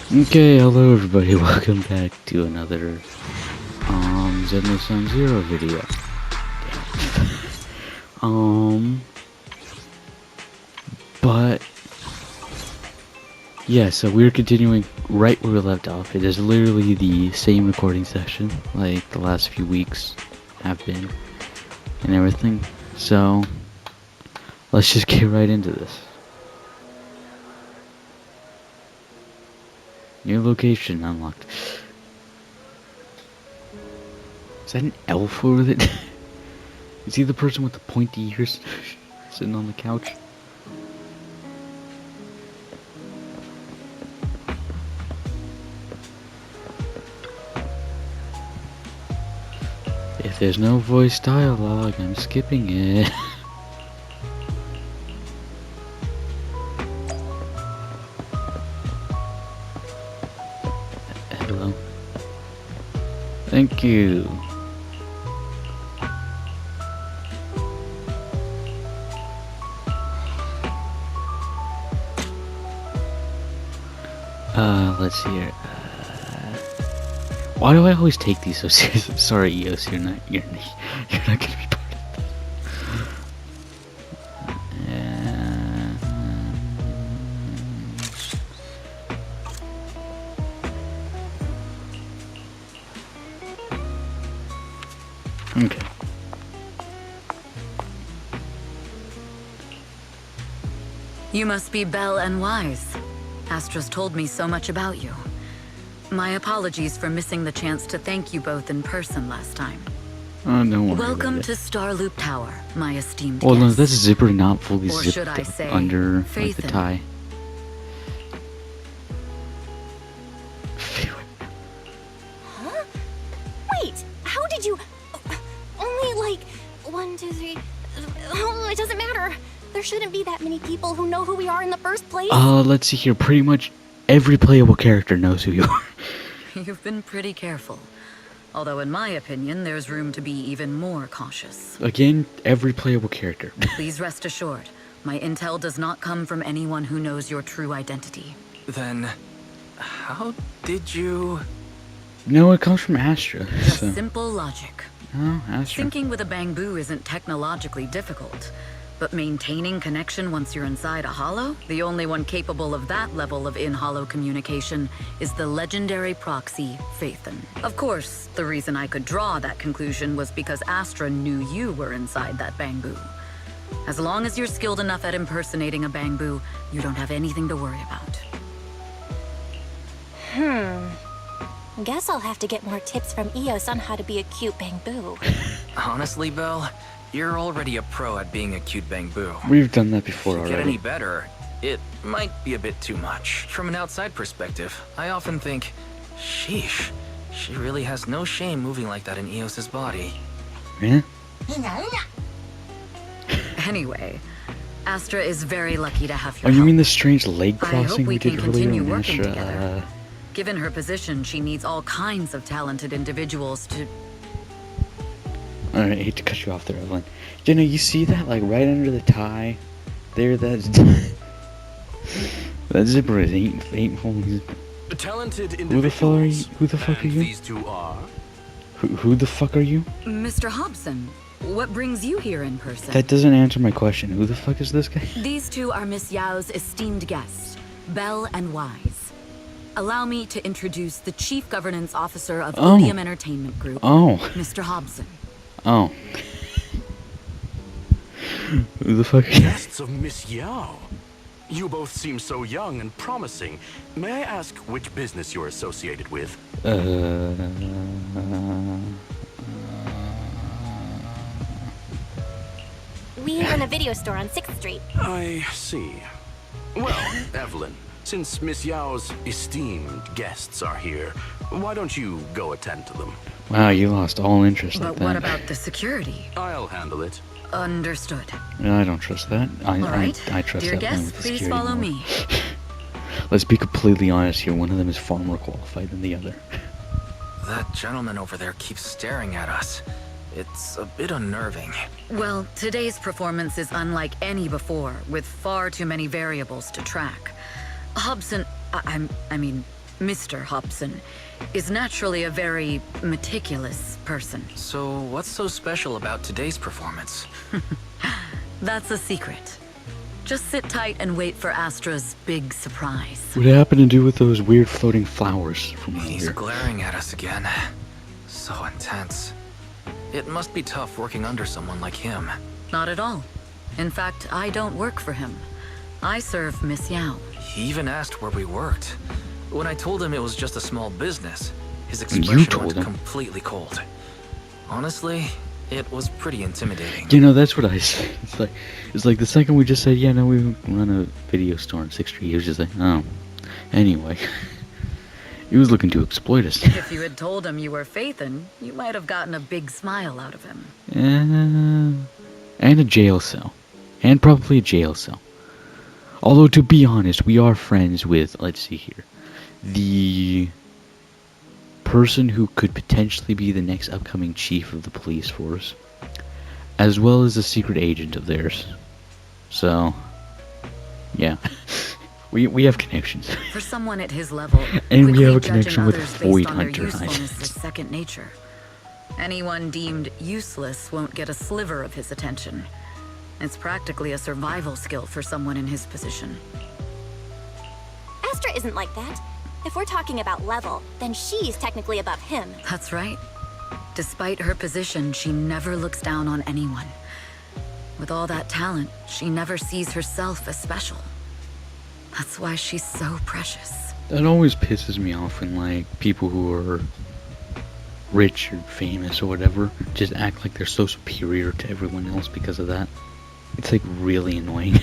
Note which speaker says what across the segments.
Speaker 1: Okay, hello everybody, welcome back to another Zenless Zero video. But yeah, so we're continuing right where we left off. It is literally the same recording session like the last few weeks have been and everything. So let's just get right into this. New location unlocked. Is that an elf over there? Is he the person with the pointy ears sitting on the couch? If there's no voice dialogue, I'm skipping it. Hello. Thank you. Let's see here. Why do I always take these so seriously? Sorry, EOS, you're not gonna be part of this. Okay.
Speaker 2: You must be Belle and Wise. Astra's told me so much about you. My apologies for missing the chance to thank you both in person last time.
Speaker 1: Oh, don't worry.
Speaker 2: Welcome to Starloop Tower, my esteemed
Speaker 1: guest. No,
Speaker 2: guest.
Speaker 1: this zipper not fully
Speaker 2: or
Speaker 1: zipped
Speaker 2: I say,
Speaker 1: under like, the tie.
Speaker 3: Huh? Wait, how did you... Only like 1, 2, 3... Oh, it doesn't matter. There shouldn't be that many people who know who we are in the first place.
Speaker 1: Let's see here. Pretty much every playable character knows who you are.
Speaker 2: You've been pretty careful. Although in my opinion, there's room to be even more cautious.
Speaker 1: Again, every playable character.
Speaker 2: Please rest assured, my intel does not come from anyone who knows your true identity.
Speaker 4: Then, how did you...
Speaker 1: No, it comes from Astra.
Speaker 2: Just
Speaker 1: So.
Speaker 2: simple logic.
Speaker 1: Oh, Astra.
Speaker 2: Syncing with a Bangbu isn't technologically difficult. But maintaining connection once you're inside a holo? The only one capable of that level of in-holo communication is the legendary proxy, Phaethon. Of course, the reason I could draw that conclusion was because Astra knew you were inside that Bangbu. As long as you're skilled enough at impersonating a Bangbu, you don't have anything to worry about.
Speaker 3: Guess I'll have to get more tips from EOS on how to be a cute Bangbu.
Speaker 4: Honestly, Belle, you're already a pro at being a cute Bangbu.
Speaker 1: We've done that before
Speaker 4: To
Speaker 1: already.
Speaker 4: get any better, it might be a bit too much. From an outside perspective, I often think, sheesh, she really has no shame moving like that in EOS's body.
Speaker 1: Yeah?
Speaker 2: Anyway, Astra is very lucky to have your
Speaker 1: Oh, you
Speaker 2: help.
Speaker 1: mean the strange leg
Speaker 2: I hope
Speaker 1: crossing
Speaker 2: we
Speaker 1: did
Speaker 2: can
Speaker 1: earlier
Speaker 2: continue
Speaker 1: in
Speaker 2: working
Speaker 1: Astra?
Speaker 2: together. Given her position, she needs all kinds of talented individuals to...
Speaker 1: Alright, I hate to cut you off there, Evelyn. Jenna, you see that, like, right under the tie? There, that's... that zipper is ain't holding zipper.
Speaker 5: Talented
Speaker 1: Who the fuck are you? Who the fuck are
Speaker 5: and
Speaker 1: you?
Speaker 5: These two are.
Speaker 1: Who the fuck are you?
Speaker 2: Mr. Hobson, what brings you here in person?
Speaker 1: That doesn't answer my question. Who the fuck is this guy?
Speaker 2: These two are Miss Yao's esteemed guests, Belle and Wise. Allow me to introduce the Chief Governance Officer of Odium Entertainment Group,
Speaker 1: Oh.
Speaker 2: Mr. Hobson.
Speaker 1: Oh. Who the fuck are you?
Speaker 5: Guests of Miss Yao. You both seem so young and promising. May I ask which business you're associated with?
Speaker 3: We run a video store on 6th Street.
Speaker 5: I see. Well, Evelyn, since Miss Yao's esteemed guests are here, why don't you go attend to them?
Speaker 1: Wow, you lost all interest like
Speaker 2: But
Speaker 1: that.
Speaker 2: what about the security?
Speaker 5: I'll handle it.
Speaker 2: Understood.
Speaker 1: I don't trust that.
Speaker 2: All right.
Speaker 1: I trust
Speaker 2: Dear
Speaker 1: that one
Speaker 2: guests,
Speaker 1: with the
Speaker 2: please
Speaker 1: security
Speaker 2: follow
Speaker 1: more.
Speaker 2: me.
Speaker 1: Let's be completely honest here. One of them is far more qualified than the other.
Speaker 4: That gentleman over there keeps staring at us. It's a bit unnerving.
Speaker 2: Well, today's performance is unlike any before, with far too many variables to track. Hobson, I mean, Mr. Hobson, is naturally a very meticulous person.
Speaker 4: So, what's so special about today's performance?
Speaker 2: That's a secret. Just sit tight and wait for Astra's big surprise.
Speaker 1: What happened to do with those weird floating flowers from
Speaker 4: He's
Speaker 1: earlier?
Speaker 4: glaring at us again. So intense. It must be tough working under someone like him.
Speaker 2: Not at all. In fact, I don't work for him. I serve Miss Yao.
Speaker 4: He even asked where we worked. When I told him it was just a small business, his
Speaker 1: And you
Speaker 4: expression
Speaker 1: told
Speaker 4: went
Speaker 1: him.
Speaker 4: completely cold. Honestly, it was pretty intimidating.
Speaker 1: You know, that's what I say. It's like the second we just said, yeah, no, we run a video store in 6th Street, he was just like, oh. Anyway. He was looking to exploit us.
Speaker 2: If you had told him you were Phaethon, you might have gotten a big smile out of him.
Speaker 1: And a jail cell. And probably a jail cell. Although, to be honest, we are friends with, let's see here, the person who could potentially be the next upcoming chief of the police force, as well as a secret agent of theirs. So, yeah. We have connections.
Speaker 2: For someone at his level,
Speaker 1: And we have a
Speaker 2: quickly judging
Speaker 1: connection with
Speaker 2: others
Speaker 1: Void
Speaker 2: based on their
Speaker 1: Hunter.
Speaker 2: usefulness is second nature. Anyone deemed useless won't get a sliver of his attention. It's practically a survival skill for someone in his position.
Speaker 3: Astra isn't like that. If we're talking about level, then she's technically above him.
Speaker 2: That's right. Despite her position, she never looks down on anyone. With all that talent, she never sees herself as special. That's why she's so precious.
Speaker 1: That always pisses me off when, like, people who are rich or famous or whatever just act like they're so superior to everyone else because of that. It's, like, really annoying.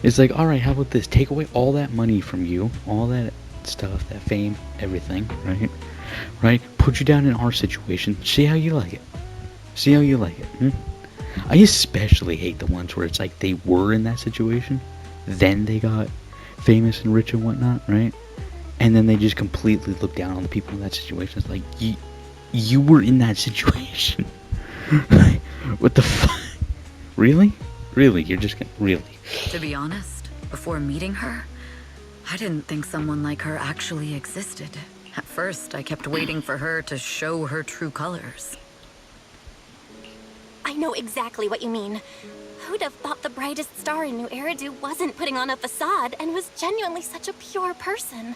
Speaker 1: It's like, alright, how about this? Take away all that money from you, all that stuff, that fame, everything, right? Right? Put you down in our situation. See how you like it. See how you like it. I especially hate the ones where it's like they were in that situation, then they got famous and rich and whatnot, right? And then they just completely look down on the people in that situation. It's like, you were in that situation. What the fuck? Really? Really? You're just gonna... Really?
Speaker 2: To be honest, before meeting her, I didn't think someone like her actually existed. At first, I kept waiting for her to show her true colors.
Speaker 3: I know exactly what you mean. Who'd have thought the brightest star in New Eridu wasn't putting on a facade and was genuinely such a pure person?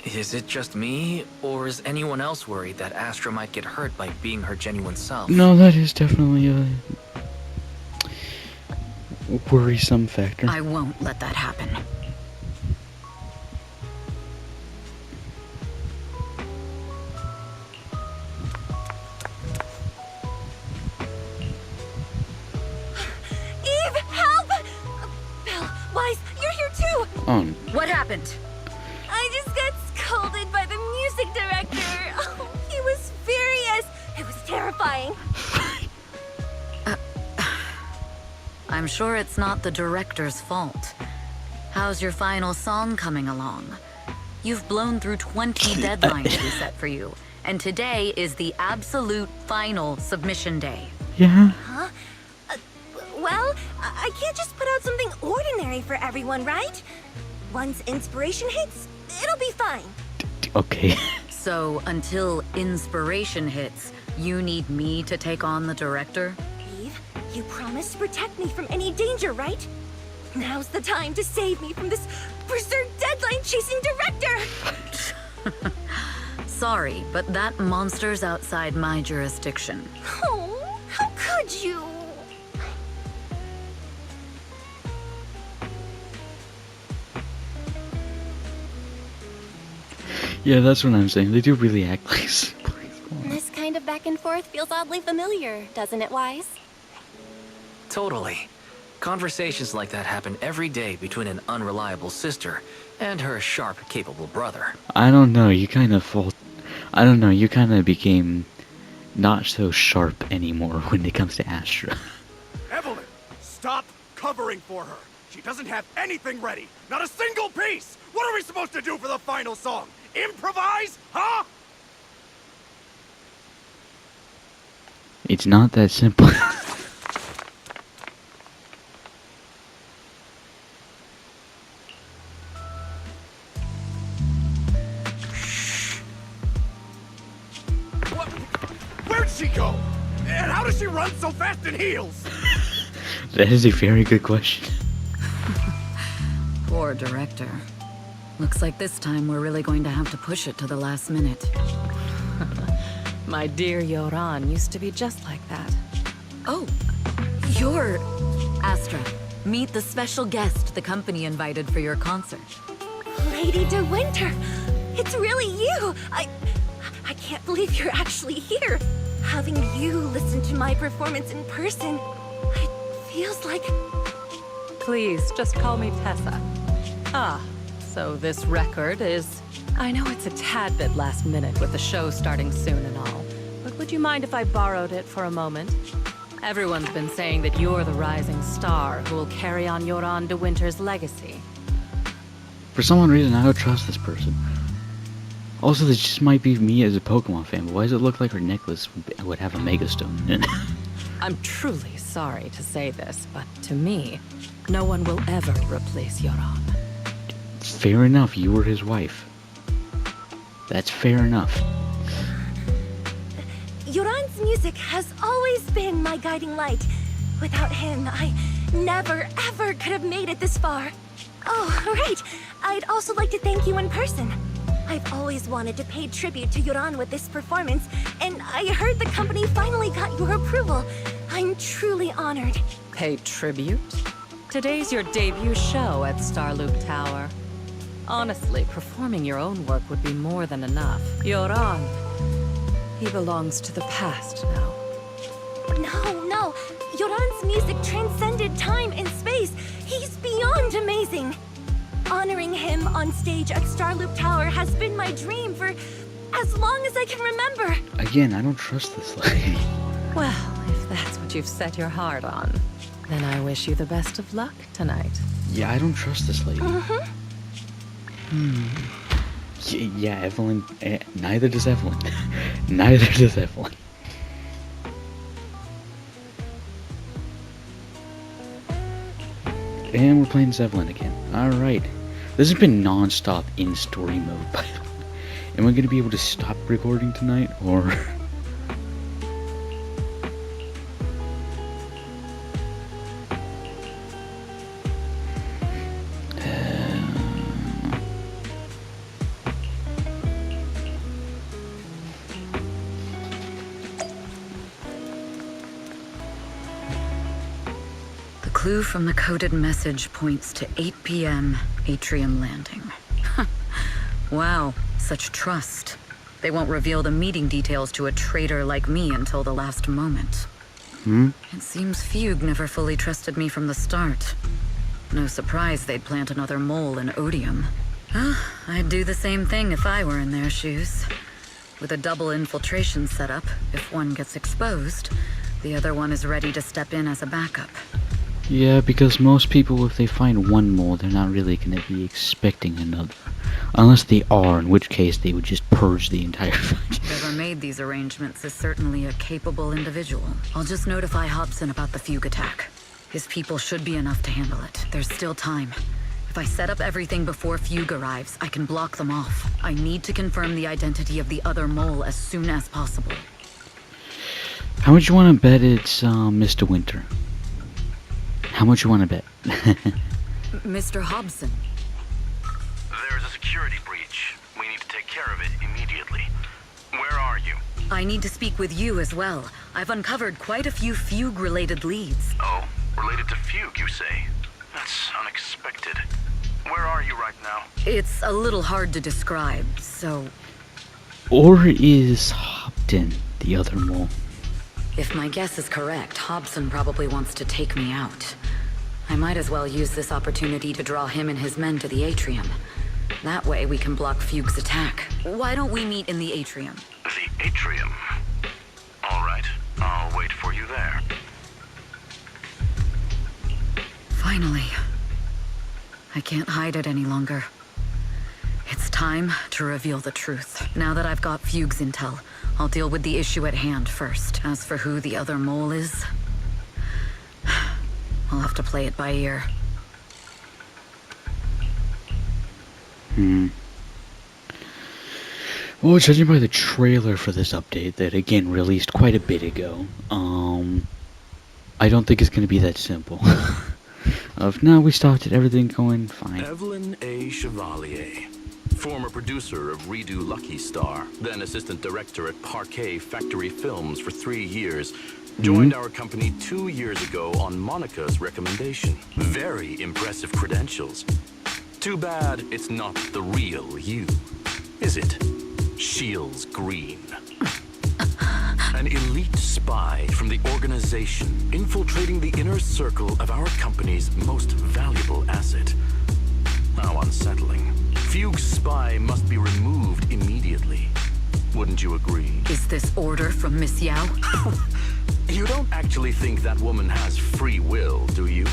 Speaker 4: Is it just me, or is anyone else worried that Astra might get hurt by being her genuine self?
Speaker 1: No, that is definitely a worrisome factor.
Speaker 2: I won't let that happen.
Speaker 3: Eve, help! Belle, Wise, you're here too!
Speaker 1: Oh,
Speaker 2: What happened?
Speaker 3: I just got scolded by the music director. Oh, he was furious. It was terrifying.
Speaker 2: I'm sure it's not the director's fault. How's your final song coming along? You've blown through 20 deadlines we set for you, and today is the absolute final submission day.
Speaker 1: yeah.
Speaker 3: Huh? Well, I can't just put out something ordinary for everyone, right? Once inspiration hits, it'll be fine.
Speaker 1: Okay.
Speaker 2: So, until inspiration hits, you need me to take on the director?
Speaker 3: Eve, you promised to protect me from any danger, right? Now's the time to save me from this berserk deadline-chasing director!
Speaker 2: Sorry, but that monster's outside my jurisdiction.
Speaker 3: Oh, how could you?
Speaker 1: Yeah, that's what I'm saying. They do really act like siblings.
Speaker 3: This kind of back and forth feels oddly familiar, doesn't it, Wise?
Speaker 4: Totally. Conversations like that happen every day between an unreliable sister and her sharp, capable brother.
Speaker 1: I don't know, you kind of I don't know, you kind of became not so sharp anymore when it comes to Astra.
Speaker 6: Evelyn, stop covering for her. She doesn't have anything ready. Not a single piece. What are we supposed to do for the final song? Improvise? Huh?
Speaker 1: It's not that simple.
Speaker 6: does she go? And how does she run so fast in heels?
Speaker 1: That is a very good question.
Speaker 2: Poor director. Looks like this time we're really going to have to push it to the last minute.
Speaker 7: My dear Yoran used to be just like that.
Speaker 2: Oh, you're... Astra, meet the special guest the company invited for your concert.
Speaker 3: Lady De Winter, it's really you. I can't believe you're actually here. Having you listen to my performance in person, it feels like...
Speaker 7: Please, just call me Tessa. Ah, so this record is... I know it's a tad bit last minute with the show starting soon and all, but would you mind if I borrowed it for a moment? Everyone's been saying that you're the rising star who will carry on Yoran De Winter's legacy.
Speaker 1: For some reason, I don't trust this person. Also, this just might be me as a Pokemon fan, but why does it look like her necklace would have a Mega Stone in it?
Speaker 7: I'm truly sorry to say this, but to me, no one will ever replace Yoran.
Speaker 1: Fair enough, you were his wife. That's fair enough.
Speaker 3: Yoran's music has always been my guiding light. Without him, I never, ever could have made it this far. Oh, right. I'd also like to thank you in person. I've always wanted to pay tribute to Yoran with this performance, and I heard the company finally got your approval. I'm truly honored.
Speaker 7: Pay tribute? Today's your debut show at Starloop Tower. Honestly, performing your own work would be more than enough. Yoran, he belongs to the past now.
Speaker 3: No. Yoran's music transcended time and space. He's beyond amazing. Honoring him on stage at Starloop Tower has been my dream for as long as I can remember.
Speaker 1: Again, I don't trust this lady.
Speaker 7: Well, if that's what you've set your heart on, then I wish you the best of luck tonight.
Speaker 1: Yeah, I don't trust this lady. Yeah, Evelyn. Neither does Evelyn. Neither does Evelyn. And we're playing Evelyn again. Alright. This has been non-stop in story mode, by the way. Am I going to be able to stop recording tonight, or...
Speaker 2: The clue from the coded message points to 8 p.m. Atrium Landing. Wow, such trust. They won't reveal the meeting details to a traitor like me until the last moment. It seems Fugue never fully trusted me from the start. No surprise they'd plant another mole in Odium. I'd do the same thing if I were in their shoes. With a double infiltration setup, if one gets exposed, the other one is ready to step in as a backup.
Speaker 1: Yeah, because most people, if they find one mole, they're not really going to be expecting another. Unless they are, in which case they would just purge the entire fight.
Speaker 2: Whoever made these arrangements is certainly a capable individual. I'll just notify Hobson about the Fugue attack. His people should be enough to handle it. There's still time. If I set up everything before Fugue arrives, I can block them off. I need to confirm the identity of the other mole as soon as possible.
Speaker 1: How much you want to bet it's Mr. Winter? How much you want to bet?
Speaker 2: Mr. Hobson.
Speaker 5: There's a security breach. We need to take care of it immediately. Where are you?
Speaker 2: I need to speak with you as well. I've uncovered quite a few Fugue-related leads.
Speaker 5: Oh, related to Fugue, you say? That's unexpected. Where are you right now?
Speaker 2: It's a little hard to describe, so...
Speaker 1: Or is Hopton the other mole?
Speaker 2: If my guess is correct, Hobson probably wants to take me out. I might as well use this opportunity to draw him and his men to the Atrium. That way we can block Fugue's attack. Why don't we meet in the Atrium?
Speaker 5: The Atrium. All right, I'll wait for you there.
Speaker 2: Finally. I can't hide it any longer. It's time to reveal the truth. Now that I've got Fugue's intel, I'll deal with the issue at hand first. As for who the other mole is, I'll have to play it by ear.
Speaker 1: Well, judging by the trailer for this update that again released quite a bit ago, I don't think it's gonna be that simple. Of no, we stopped it, everything going fine.
Speaker 5: Evelyn A. Chevalier, former producer of Redo Lucky Star, then assistant director at Parquet Factory Films for 3 years, joined our company 2 years ago on Monica's recommendation. Very impressive credentials. Too bad it's not the real you, is it? Shields Green. An elite spy from the organization infiltrating the inner circle of our company's most valuable asset. How unsettling. Fugue's spy must be removed immediately. Wouldn't you agree?
Speaker 2: Is this order from Miss Yao?
Speaker 5: You don't actually think that woman has free will, do you?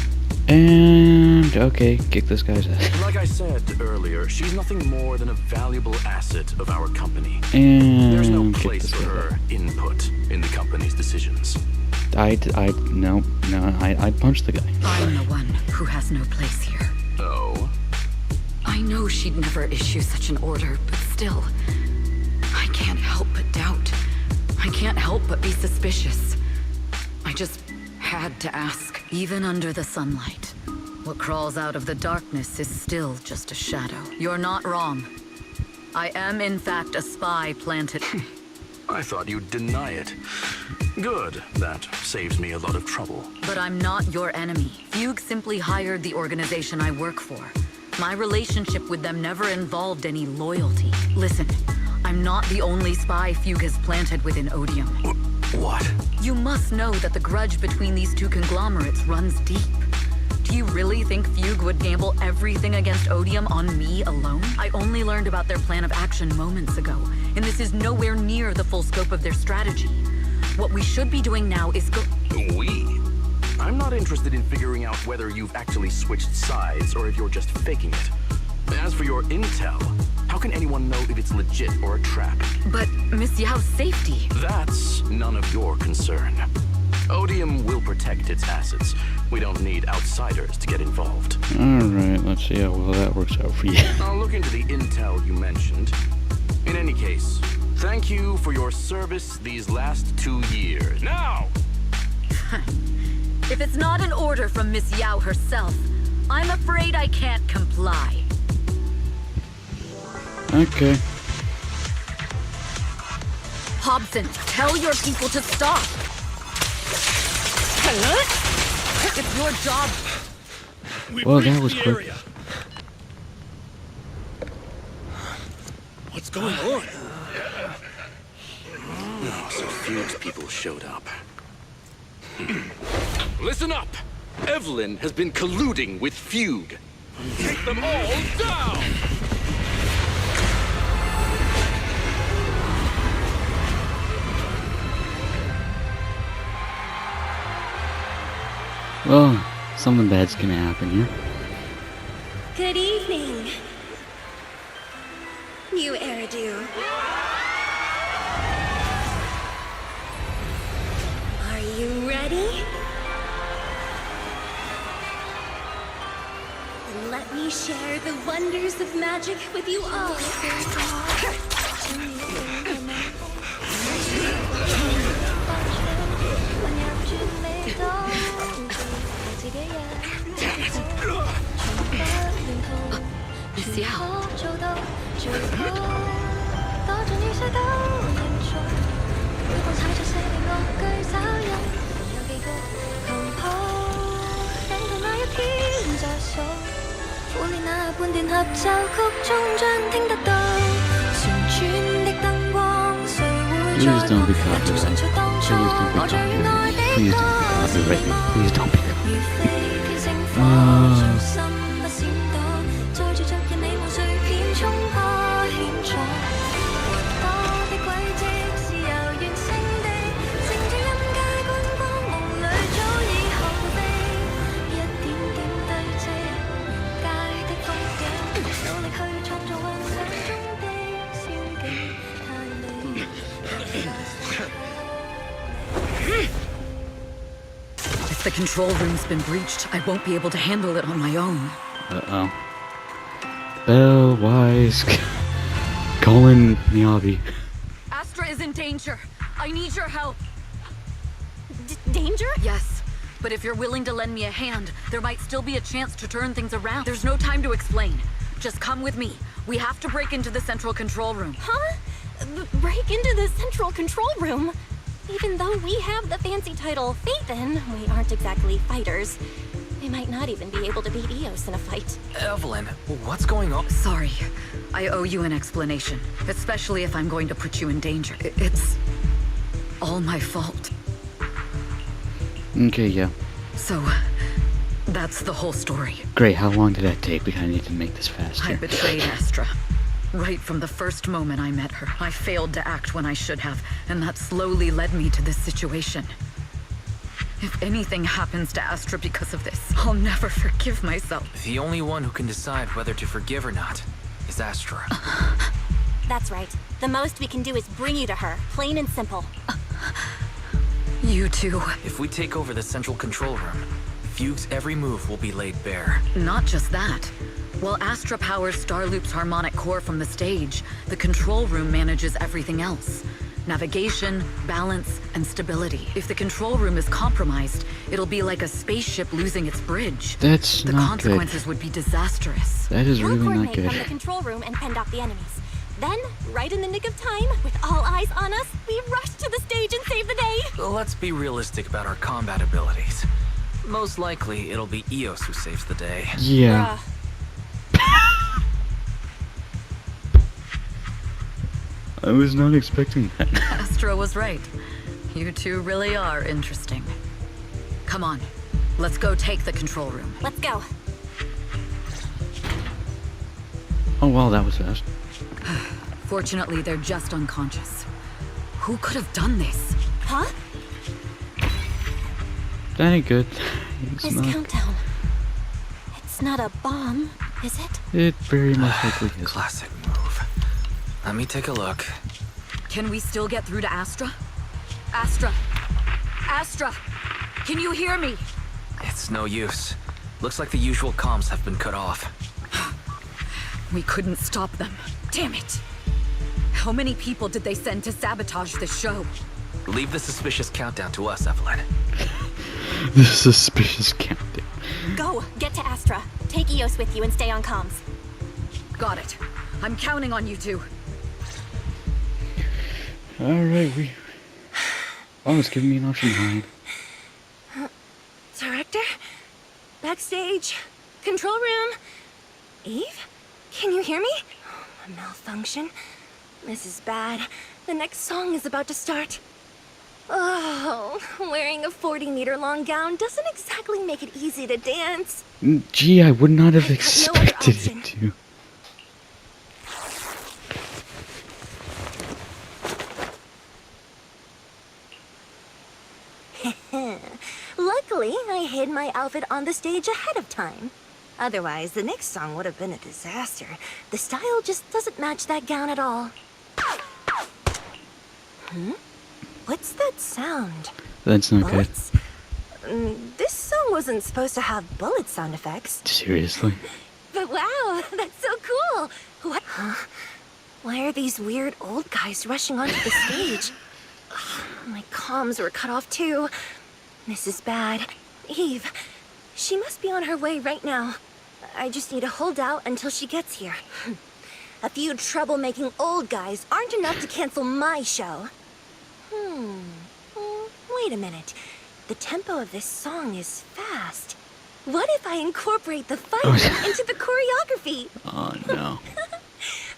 Speaker 1: And okay, kick this guy's ass.
Speaker 5: Like I said earlier, she's nothing more than a valuable asset of our company.
Speaker 1: And
Speaker 5: There's no
Speaker 1: kick
Speaker 5: place
Speaker 1: this
Speaker 5: for
Speaker 1: guy's
Speaker 5: her input in the company's decisions.
Speaker 1: No, I'd punch the guy.
Speaker 2: I'm the one who has no place here.
Speaker 5: Oh?
Speaker 2: I know she'd never issue such an order, but still, I can't help but doubt. I can't help but be suspicious. I just had to ask. Even under the sunlight, what crawls out of the darkness is still just a shadow. You're not wrong. I am, in fact, a spy planted.
Speaker 5: I thought you'd deny it. Good. That saves me a lot of trouble.
Speaker 2: But I'm not your enemy. Fugue simply hired the organization I work for. My relationship with them never involved any loyalty. Listen, I'm not the only spy Fugue has planted within Odium.
Speaker 5: What?
Speaker 2: You must know that the grudge between these two conglomerates runs deep. Do you really think Fugue would gamble everything against Odium on me alone? I only learned about their plan of action moments ago, and this is nowhere near the full scope of their strategy. What we should be doing now is
Speaker 5: We? I'm not interested in figuring out whether you've actually switched sides or if you're just faking it. As for your intel, how can anyone know if it's legit or a trap?
Speaker 2: But Miss Yao's safety.
Speaker 5: That's none of your concern. Odium will protect its assets. We don't need outsiders to get involved.
Speaker 1: Alright, let's see how well that works out for you.
Speaker 5: I'll look into the intel you mentioned. In any case, thank you for your service these last 2 years. Now!
Speaker 2: If it's not an order from Miss Yao herself, I'm afraid I can't comply.
Speaker 1: Okay.
Speaker 2: Hobson, tell your people to stop. It's your job.
Speaker 1: Well, that was quick.
Speaker 6: What's going on?
Speaker 5: Oh, so Fugue's people showed up. Listen up! Evelyn has been colluding with Fugue. Take them all down!
Speaker 1: Well, something bad's gonna happen here.
Speaker 3: Good evening, new Eridu. Are you ready? Then let me share the wonders of magic with you all.
Speaker 2: Miss Yao.
Speaker 1: Please don't be copyrighted. Please don't be copyrighted. Please don't be copyrighted. Please don't be
Speaker 2: If the control room's been breached, I won't be able to handle it on my own.
Speaker 1: Uh-oh. Bell Wise. Call in Miyabi.
Speaker 2: Astra is in danger. I need your help.
Speaker 3: Danger?
Speaker 2: Yes, but if you're willing to lend me a hand, there might still be a chance to turn things around. There's no time to explain. Just come with me. We have to break into the central control room.
Speaker 3: Huh? Break into the central control room? Even though we have the fancy title Phaethon, we aren't exactly fighters. We might not even be able to beat Eos in a fight.
Speaker 4: Evelyn, what's going on?
Speaker 2: Sorry. I owe you an explanation, especially if I'm going to put you in danger. It's all my fault.
Speaker 1: Okay, yeah.
Speaker 2: So, that's the whole story.
Speaker 1: Great, how long did that take? We kinda need to make this faster.
Speaker 2: I betrayed Astra. Right from the first moment I met her. I failed to act when I should have, and that slowly led me to this situation. If anything happens to Astra because of this, I'll never forgive myself.
Speaker 4: The only one who can decide whether to forgive or not is Astra.
Speaker 3: That's right. The most we can do is bring you to her, plain and simple.
Speaker 2: You two.
Speaker 4: If we take over the central control room, Fugue's every move will be laid bare.
Speaker 2: Not just that. While Astra powers Starloop's harmonic core from the stage, the control room manages everything else. Navigation, balance, and stability. If the control room is compromised, it'll be like a spaceship losing its bridge.
Speaker 1: That's
Speaker 2: The
Speaker 1: not good.
Speaker 2: consequences would be disastrous.
Speaker 1: That is
Speaker 3: We'll
Speaker 1: really not
Speaker 3: coordinate from the
Speaker 1: good.
Speaker 3: control room and fend off the enemies. Then, right in the nick of time, with all eyes on us, we rush to the stage and save the day.
Speaker 4: Let's be realistic about our combat abilities. Most likely, it'll be Eos who saves the day.
Speaker 1: Yeah. I was not expecting that.
Speaker 2: Astra was right. You two really are interesting. Come on, let's go take the control room.
Speaker 3: Let's go.
Speaker 1: Oh wow, that was fast.
Speaker 2: Fortunately, they're just unconscious. Who could have done this?
Speaker 3: Huh?
Speaker 1: That ain't good. It's
Speaker 3: This
Speaker 1: not.
Speaker 3: countdown. It's not a bomb, is it?
Speaker 1: It very much likely is.
Speaker 4: Classic move. Let me take a look.
Speaker 2: Can we still get through to Astra? Astra! Astra! Can you hear me?
Speaker 4: It's no use. Looks like the usual comms have been cut off.
Speaker 2: We couldn't stop them. Damn it! How many people did they send to sabotage this show?
Speaker 4: Leave the suspicious countdown to us, Evelyn.
Speaker 1: The suspicious countdown.
Speaker 3: Go, get to Astra. Take Eos with you and stay on comms.
Speaker 2: Got it. I'm counting on you two.
Speaker 1: Alright, Oh, it's giving me an option 9.
Speaker 3: Director? Backstage? Control room? Eve? Can you hear me? A malfunction? This is bad. The next song is about to start. Oh, wearing a 40-meter long gown doesn't exactly make it easy to dance.
Speaker 1: Gee, I would not have
Speaker 3: I got no other
Speaker 1: expected
Speaker 3: option.
Speaker 1: it to.
Speaker 8: Luckily, I hid my outfit on the stage ahead of time. Otherwise, the next song would have been a disaster. The style just doesn't match that gown at all. What's that sound?
Speaker 1: That's not good.
Speaker 8: Bullets? This song wasn't supposed to have bullet sound effects.
Speaker 1: Seriously?
Speaker 8: But wow, that's so cool! What? Huh? Why are these weird old guys rushing onto the stage? My comms were cut off too. This is bad. Eve, she must be on her way right now. I just need to hold out until she gets here. A few troublemaking old guys aren't enough to cancel my show. Wait a minute. The tempo of this song is fast. What if I incorporate the fighting into the choreography?
Speaker 1: Oh no.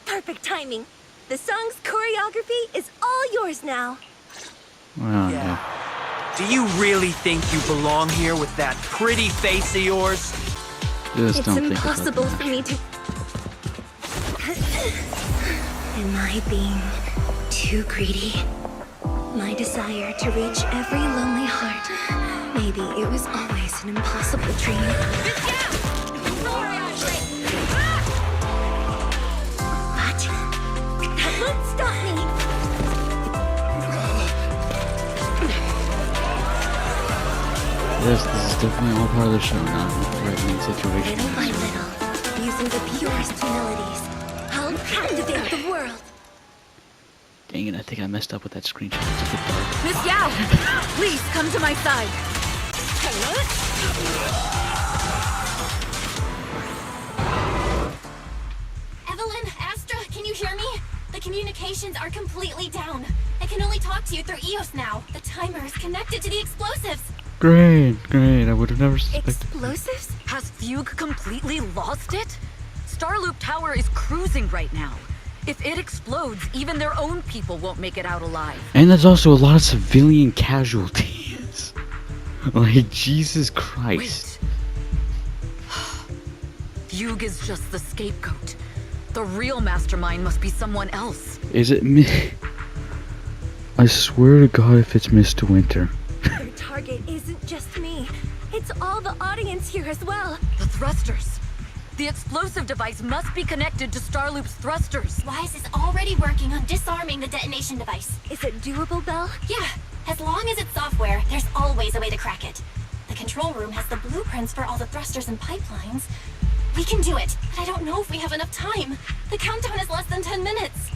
Speaker 8: Perfect timing. The song's choreography is all yours now.
Speaker 1: Oh no.
Speaker 9: Do you really think you belong here with that pretty face of yours?
Speaker 1: Just
Speaker 8: It's
Speaker 1: don't think
Speaker 8: impossible
Speaker 1: about
Speaker 8: for me to... Am I being too greedy? My desire to reach every lonely heart. Maybe it was always an impossible dream. What? That won't stop me!
Speaker 1: Yes, this is definitely all part of the show, not a threatening situation.
Speaker 8: Little by little, using the purest melodies, I'll captivate the world.
Speaker 1: Dang it, I think I messed up with that screenshot. It's a bit dark.
Speaker 2: Miss Yao, please come to my side.
Speaker 3: Evelyn, Astra, can you hear me? The communications are completely down. I can only talk to you through EOS now. The timer is connected to the explosives.
Speaker 1: Great. I would have never suspected.
Speaker 8: Explosives?
Speaker 2: Has Fugue completely lost it? Starloop Tower is cruising right now. If it explodes, even their own people won't make it out alive.
Speaker 1: And there's also a lot of civilian casualties. Like, Jesus Christ.
Speaker 2: Wait. Fugue is just the scapegoat. The real mastermind must be someone else.
Speaker 1: Is it me? I swear to God if it's Mr. Winter.
Speaker 8: Their target isn't just me. It's all the audience here as well.
Speaker 2: The thrusters. The explosive device must be connected to Starloop's thrusters.
Speaker 3: Wise is already working on disarming the detonation device.
Speaker 8: Is it doable, Belle?
Speaker 3: Yeah, as long as it's software, there's always a way to crack it. The control room has the blueprints for all the thrusters and pipelines. We can do it, but I don't know if we have enough time. The countdown is less than 10 minutes.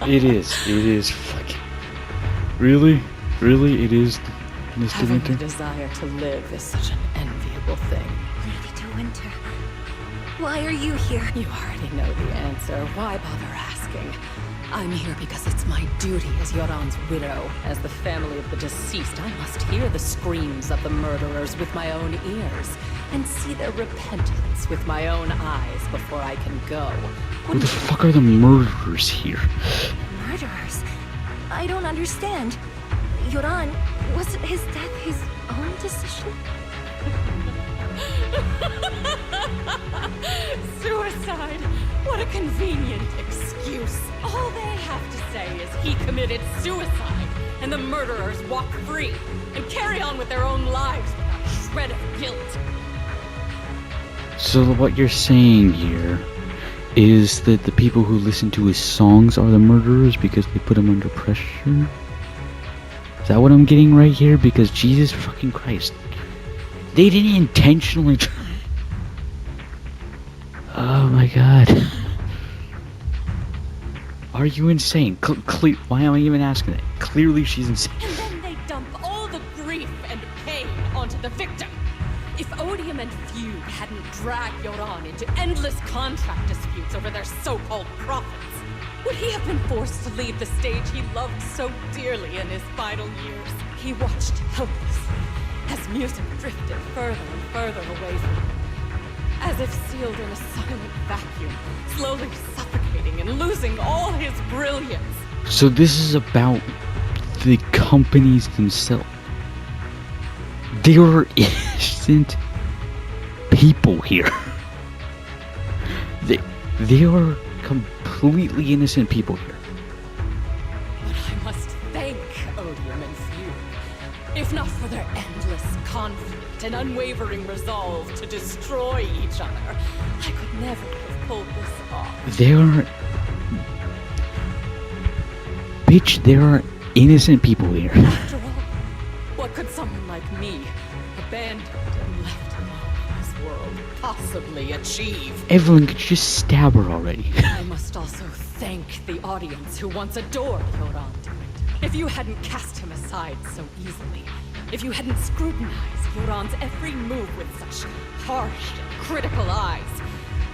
Speaker 1: It is fucking... Really? It is Mr.
Speaker 7: Having
Speaker 1: Winter?
Speaker 7: the desire to live is such an enviable thing.
Speaker 8: Lady de Winter. Why are you here?
Speaker 7: You already know the answer. Why bother asking? I'm here because it's my duty as Yoran's widow. As the family of the deceased, I must hear the screams of the murderers with my own ears and see their repentance with my own eyes before I can go.
Speaker 1: Who the fuck are the murderers here?
Speaker 8: Murderers? I don't understand. Yoran, wasn't his death his own decision?
Speaker 7: Suicide! What a convenient excuse. All they have to say is he committed suicide, and the murderers walk free and carry on with their own lives without a shred of guilt.
Speaker 1: So what you're saying here is that the people who listen to his songs are the murderers because they put him under pressure? Is that what I'm getting right here? Because Jesus fucking Christ. They didn't intentionally try. Oh my God. Are you insane? Why am I even asking that? Clearly she's insane.
Speaker 7: And then they dump all the grief and pain onto the victim. If Odium and Fugue hadn't dragged Yoran into endless contract disputes over their so-called profits, would he have been forced to leave the stage he loved so dearly in his final years? He watched helplessly as music drifted further and further away from him, as if sealed in a silent vacuum, slowly suffocating and losing all his brilliance.
Speaker 1: So this is about the companies themselves. There are innocent people here. They are completely innocent people here.
Speaker 7: But I must thank Odium and Fugue. If not for their endless conflict and unwavering resolve to destroy each other, I could never have pulled this off.
Speaker 1: There are innocent people here.
Speaker 7: After all, what could someone like me, abandoned and left alone in this world, possibly achieve?
Speaker 1: Evelyn, could you just stab her already?
Speaker 7: I must also thank the audience who once adored Yoran de Winter. If you hadn't cast him aside so easily, if you hadn't scrutinized Yoran's every move with such harsh and critical eyes,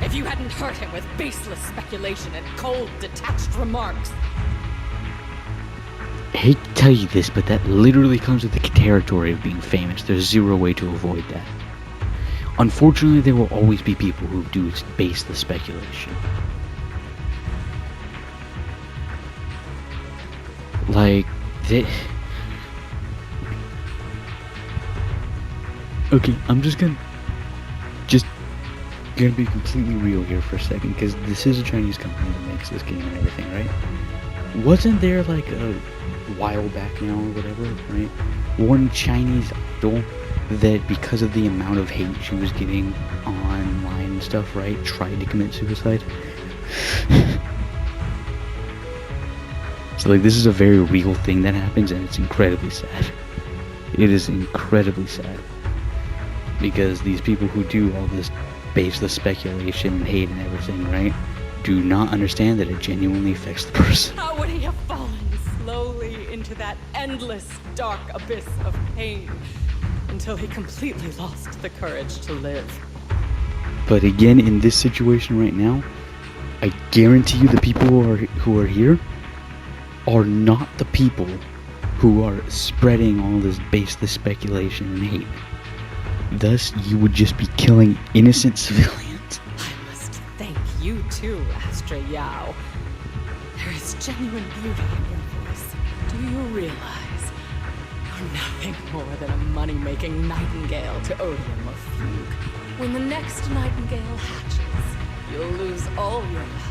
Speaker 7: if you hadn't hurt him with baseless speculation and cold, detached remarks,
Speaker 1: I hate to tell you this, but that literally comes with the territory of being famous. There's zero way to avoid that. Unfortunately, there will always be people who do baseless speculation. Like, okay, I'm just gonna be completely real here for a second, because this is a Chinese company that makes this game and everything, right? Wasn't there like a while back now or whatever, right? One Chinese idol that, because of the amount of hate she was getting online and stuff, right, tried to commit suicide. So like, this is a very real thing that happens, and it's incredibly sad. It is incredibly sad. Because these people who do all this baseless speculation and hate and everything, right, do not understand that it genuinely affects the person.
Speaker 7: How would he have fallen slowly into that endless, dark abyss of pain until he completely lost the courage to live?
Speaker 1: But again, in this situation right now, I guarantee you the people who are here are not the people who are spreading all this baseless speculation and hate. Thus, you would just be killing innocent civilians.
Speaker 7: I must thank you too, Astra Yao. There is genuine beauty in your voice. Do you realize you're nothing more than a money-making nightingale to Odium or Fugue? When the next nightingale hatches, you'll lose all your wealth.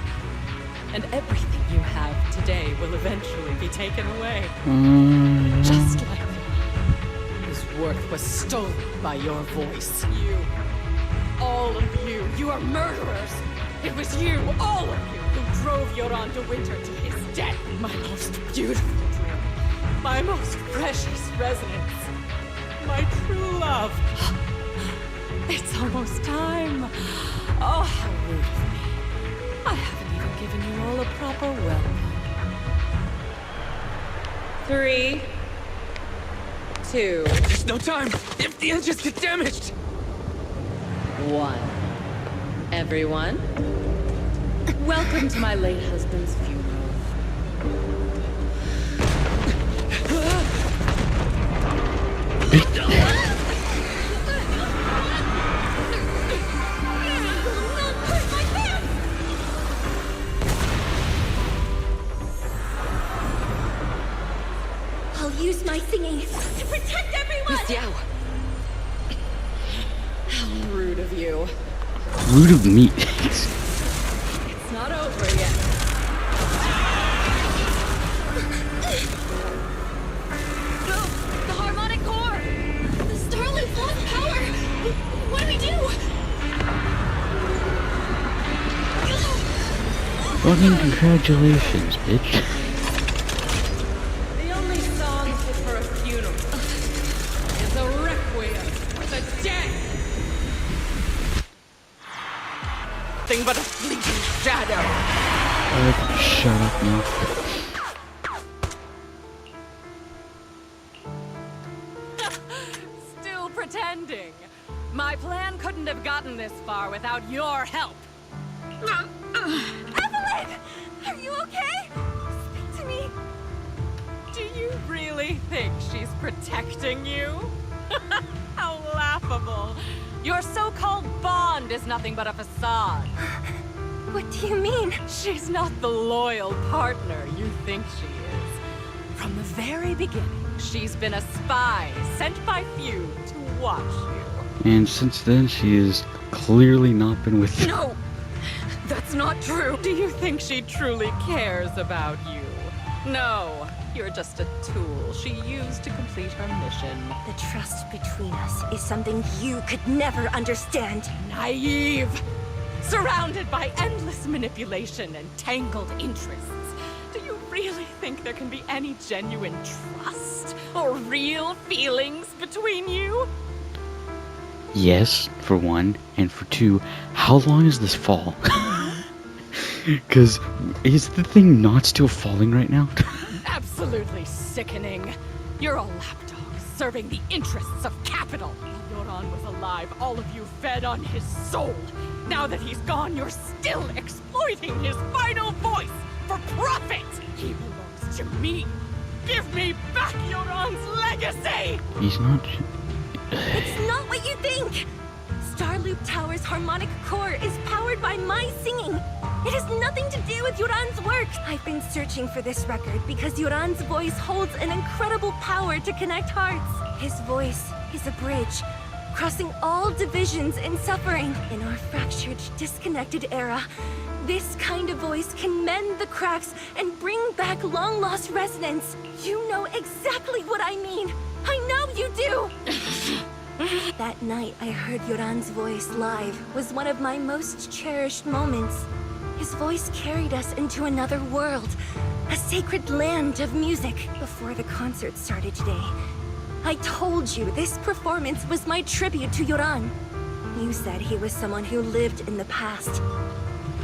Speaker 7: And everything you have today will eventually be taken away. Just like you, whose worth was stolen by your voice. You, all of you, you are murderers. It was you, all of you, who drove Yoran de Winter to his death. My most beautiful dream, my most precious resonance, my true love. It's almost time. Oh, how rude of me. I haven't even given you all a proper welcome. 3, 2,
Speaker 9: There's no time. If the engines get damaged.
Speaker 7: 1. Everyone, welcome to my late husband's funeral.
Speaker 8: I'll use my singing to protect everyone!
Speaker 7: Miss Yao. How rude of you.
Speaker 1: Rude of me.
Speaker 7: It's not over yet.
Speaker 3: The harmonic core! The Starloop lost power! What do we do?
Speaker 1: Fucking congratulations, bitch.
Speaker 7: The only song fit for a funeral is a requiem for the dead. Nothing but a fleeting shadow.
Speaker 1: Shut up now.
Speaker 7: Still pretending. My plan couldn't have gotten this far without your help.
Speaker 8: Evelyn! Are you okay? Speak to me.
Speaker 7: Do you really think she's protecting you? How laughable. Your so-called bond is nothing but a facade.
Speaker 8: What do you mean?
Speaker 7: She's not the loyal partner you think she is. From the very beginning, she's been a spy sent by Fugue to watch you.
Speaker 1: And since then, she has clearly not been with you.
Speaker 7: No! That's not true. Do you think she truly cares about you? No, you're just a tool she used to complete her mission.
Speaker 8: The trust between us is something you could never understand.
Speaker 7: Naive! Surrounded by endless manipulation and tangled interests. Do you really think there can be any genuine trust or real feelings between you?
Speaker 1: Yes, for one, and for two, how long is this fall? Because is the thing not still falling right now?
Speaker 7: Absolutely sickening. You're a lapdog serving the interests of capital. While Yoran was alive, all of you fed on his soul. Now that he's gone, you're still exploiting his final voice for profit. He belongs to me. Give me back Yoran's legacy!
Speaker 1: He's not...
Speaker 8: It's not what you think! Starloop Tower's harmonic core is powered by my singing. It has nothing to do with Yoran's work. I've been searching for this record because Yoran's voice holds an incredible power to connect hearts. His voice is a bridge, crossing all divisions and suffering. In our fractured, disconnected era, this kind of voice can mend the cracks and bring back long-lost resonance. You know exactly what I mean. I know you do! That night I heard Yoran's voice live was one of my most cherished moments. His voice carried us into another world, a sacred land of music. Before the concert started today, I told you this performance was my tribute to Yoran. You said he was someone who lived in the past.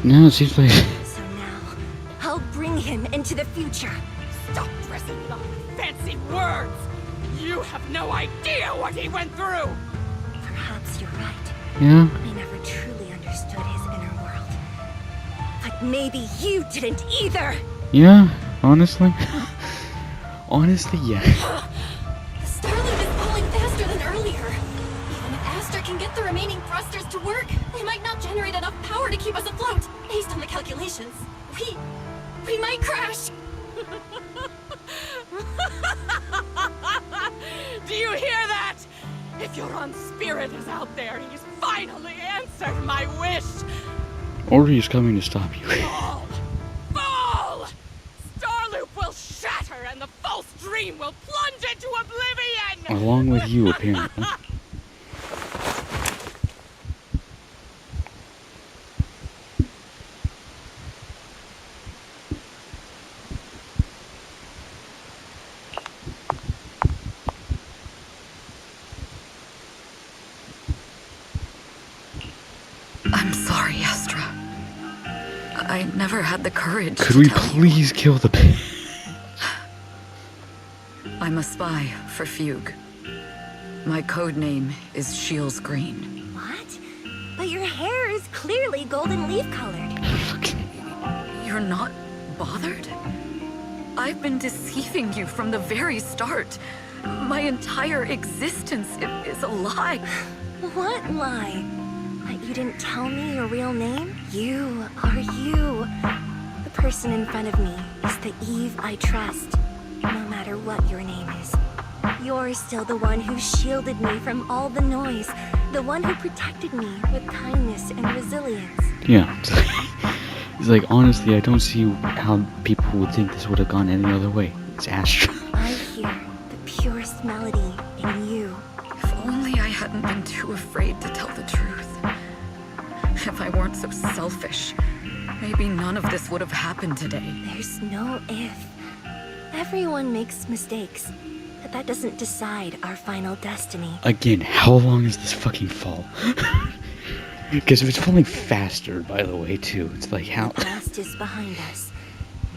Speaker 1: No, it seems like...
Speaker 8: him into the future.
Speaker 10: Stop dressing it up with fancy words! You have no idea what he went through!
Speaker 8: Perhaps you're right.
Speaker 1: Yeah.
Speaker 8: I never truly understood his inner world. But maybe you didn't either!
Speaker 1: Yeah, honestly. Honestly, yeah.
Speaker 3: The Starloop is pulling faster than earlier. Even if Aster can get the remaining thrusters to work, they might not generate enough power to keep us afloat. Based on the calculations, we might crash.
Speaker 10: Do you hear that? If your own spirit is out there, he's finally answered my wish!
Speaker 1: Or he's coming to stop you.
Speaker 10: Fall! Fall! Starloop will shatter and the false dream will plunge into oblivion!
Speaker 1: Along with you, apparently.
Speaker 2: I'm sorry, Astra. I never had the courage
Speaker 1: Could
Speaker 2: to
Speaker 1: we
Speaker 2: tell you.
Speaker 1: please kill the pig?
Speaker 2: I'm a spy for Fugue. My code name is Shields Green.
Speaker 8: What? But your hair is clearly golden leaf colored.
Speaker 2: You're not bothered? I've been deceiving you from the very start. My entire existence is a lie.
Speaker 8: What lie? That you didn't tell me your real name? You are you. The person in front of me is the Eve I trust, no matter what your name is. You're still the one who shielded me from all the noise, the one who protected me with kindness and resilience.
Speaker 1: Yeah. It's like, honestly, I don't see how people would think this would have gone any other way. It's Astra.
Speaker 8: I hear the purest melody in you.
Speaker 2: If only I hadn't been too afraid to tell the truth. If I weren't so selfish, maybe none of this would have happened today.
Speaker 8: There's no if. Everyone makes mistakes, but that doesn't decide our final destiny.
Speaker 1: Again, how long is this fucking fall? Because if it's falling faster, by the way, too, it's like how...
Speaker 8: The past is behind us.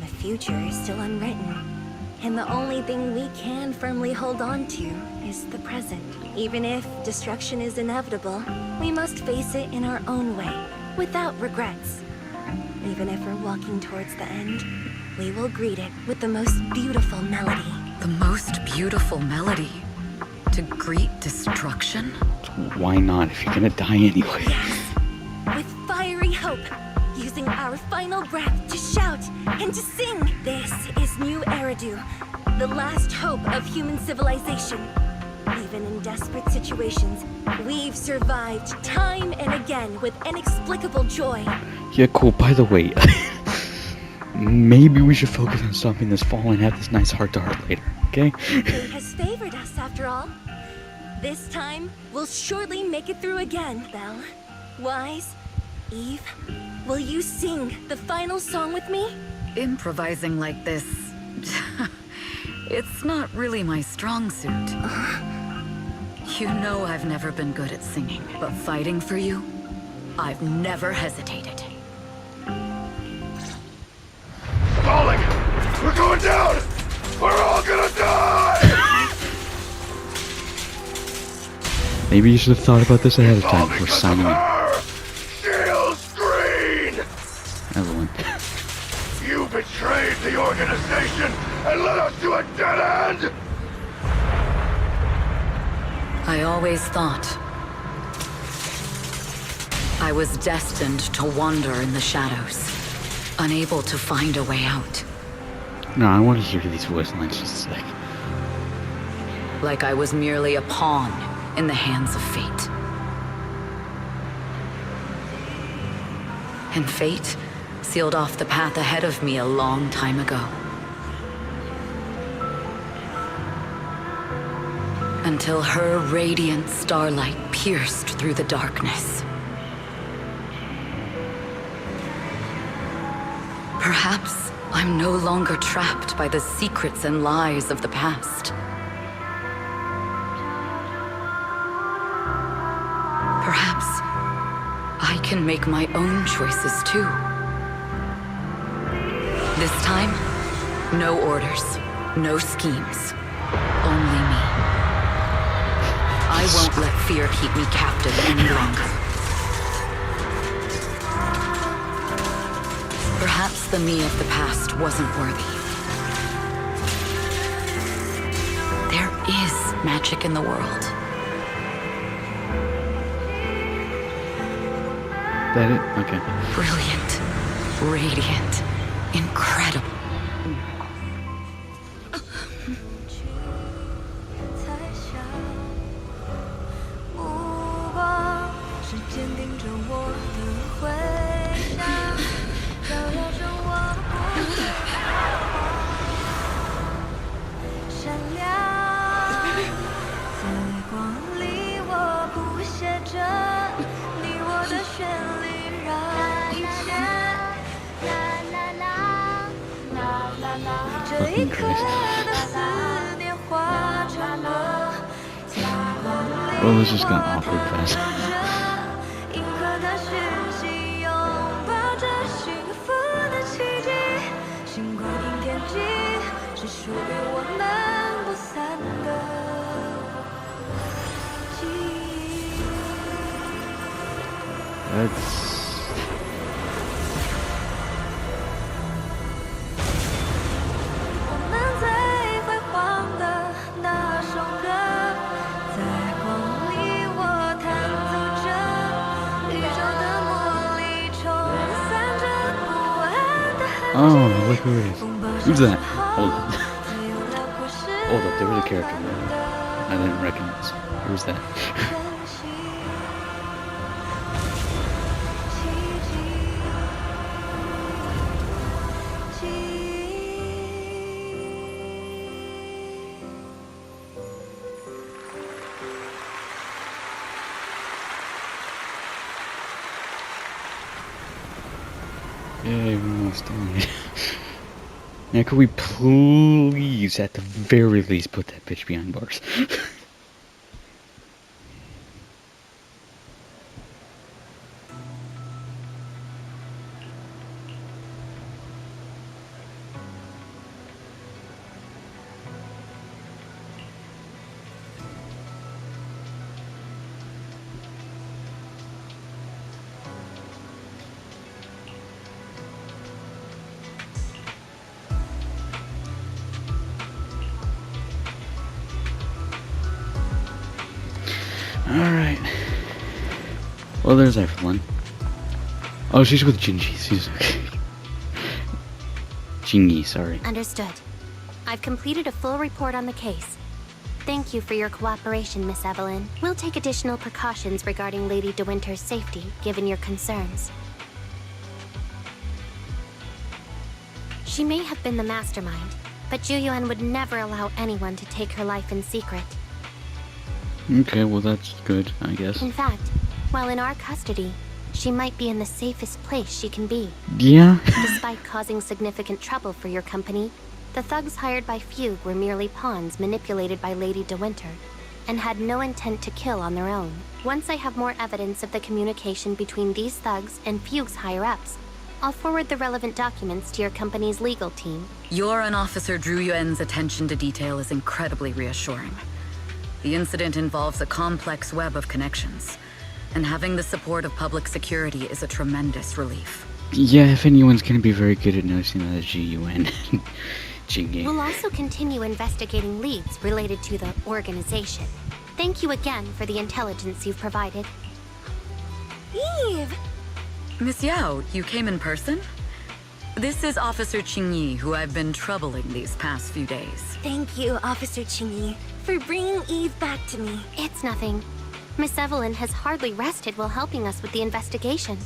Speaker 8: The future is still unwritten. And the only thing we can firmly hold on to is the present. Even if destruction is inevitable, we must face it in our own way, without regrets. Even if we're walking towards the end, we will greet it with the most beautiful melody.
Speaker 2: The most beautiful melody? To greet destruction?
Speaker 1: Why not, if you're gonna die anyway?
Speaker 8: Yes, with fiery hope, using our final breath to shout and to sing. This is New Eridu, the last hope of human civilization. Even in desperate situations, we've survived time and again with inexplicable joy.
Speaker 1: Yeah, cool. By the way, maybe we should focus on stopping this fall and have this nice heart-to-heart later, okay?
Speaker 8: Fate has favored us, after all. This time, we'll surely make it through again, Belle. Wise, Eve, will you sing the final song with me?
Speaker 2: Improvising like this... it's not really my strong suit. You know I've never been good at singing, but fighting for you, I've never hesitated.
Speaker 6: Falling! We're going down! We're all gonna die!
Speaker 1: Maybe you should have thought about this ahead of time
Speaker 6: All
Speaker 1: before
Speaker 6: because
Speaker 1: signing
Speaker 6: of
Speaker 1: up.
Speaker 6: her! Shields Green!
Speaker 1: Evelyn.
Speaker 6: You betrayed the organization and led us to a dead end!
Speaker 2: I always thought I was destined to wander in the shadows, unable to find a way out.
Speaker 1: No, I want to hear these voice lines just a sec.
Speaker 2: Like I was merely a pawn in the hands of fate. And fate sealed off the path ahead of me a long time ago. Until her radiant starlight pierced through the darkness. Perhaps I'm no longer trapped by the secrets and lies of the past. Perhaps I can make my own choices too. This time, no orders, no schemes, only me. I won't let fear keep me captive any longer. Perhaps the me of the past wasn't worthy. There is magic in the world.
Speaker 1: That it? Okay.
Speaker 2: Brilliant, radiant, incredible.
Speaker 3: 这一刻的思念化成了金光里
Speaker 1: Well, this just got awkward fast.
Speaker 3: 银河的讯息拥抱着幸福的奇迹，星光映天际，是属于我们不散的记忆。
Speaker 1: That's...
Speaker 3: 我们最辉煌的那首歌，在光里我弹奏着，宇宙的魔力冲散着不安的痕迹。
Speaker 1: Oh, look who it is. Who's that? Hold up. Hold up, there was a character there. I didn't recognize. Who's that? Yay, we're almost done. Now, could we please, at the very least, put that bitch behind bars? Alright. Well, there's Evelyn. Oh, she's with Jinji. She's okay. Jingy, sorry.
Speaker 8: Understood. I've completed a full report on the case. Thank you for your cooperation, Miss Evelyn. We'll take additional precautions regarding Lady De Winter's safety, given your concerns. She may have been the mastermind, but Juyuan would never allow anyone to take her life in secret.
Speaker 1: Okay, well that's good, I guess.
Speaker 8: In fact, while in our custody, she might be in the safest place she can be.
Speaker 1: Yeah?
Speaker 8: Despite causing significant trouble for your company, the thugs hired by Fugue were merely pawns manipulated by Lady De Winter, and had no intent to kill on their own. Once I have more evidence of the communication between these thugs and Fugue's higher-ups, I'll forward the relevant documents to your company's legal team.
Speaker 2: Your and Officer Zhu Yuan's attention to detail is incredibly reassuring. The incident involves a complex web of connections, and having the support of public security is a tremendous relief.
Speaker 1: Yeah, if anyone's gonna be very good at noticing that, it's G-U-N. Jingy.
Speaker 8: We'll also continue investigating leads related to the organization. Thank you again for the intelligence you've provided.
Speaker 3: Eve!
Speaker 2: Miss Yao, you came in person? This is Officer Qingyi, who I've been troubling these past few days.
Speaker 3: Thank you, Officer Qingyi, for bringing Eve back to me.
Speaker 8: It's nothing. Miss Evelyn has hardly rested while helping us with the investigation.